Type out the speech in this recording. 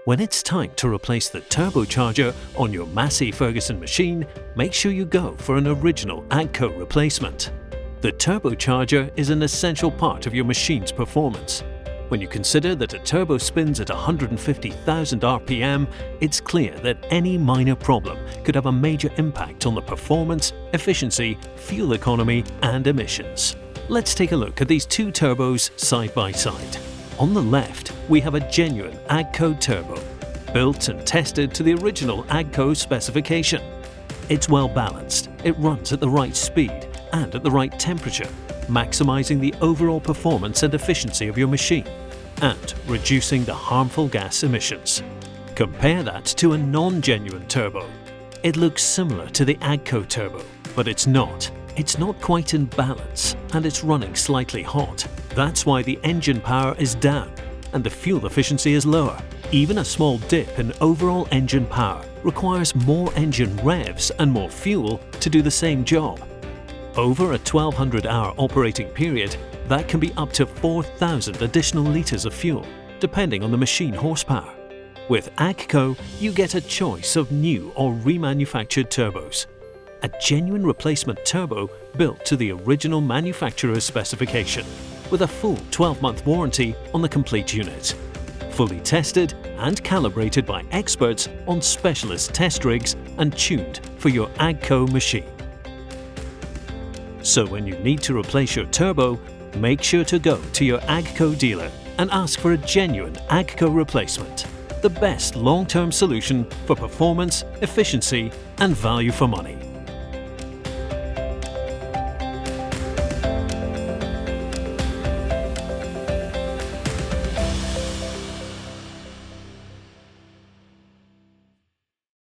When it's time to replace the turbocharger on your Massey Ferguson machine, make sure you go for an original AGCO replacement. The turbocharger is an essential part of your machine's performance. When you consider that a turbo spins at 150,000 RPM, it's clear that any minor problem could have a major impact on the performance, efficiency, fuel economy and emissions. Let's take a look at these two turbos side by side. On the left, we have a genuine AGCO turbo, built and tested to the original AGCO specification. It's well balanced, it runs at the right speed and at the right temperature, maximizing the overall performance and efficiency of your machine and reducing the harmful gas emissions. Compare that to a non-genuine turbo. It looks similar to the AGCO turbo, but it's not. It's not quite in balance and it's running slightly hot. That's why the engine power is down and the fuel efficiency is lower. Even a small dip in overall engine power requires more engine revs and more fuel to do the same job. Over a 1200-hour operating period, that can be up to 4,000 additional litres of fuel, depending on the machine horsepower. With AGCO, you get a choice of new or remanufactured turbos. A genuine replacement turbo built to the original manufacturer's specification, with a full 12-month warranty on the complete unit. Fully tested and calibrated by experts on specialist test rigs and tuned for your AGCO machine. So when you need to replace your turbo, make sure to go to your AGCO dealer and ask for a genuine AGCO replacement, the best long-term solution for performance, efficiency and value for money.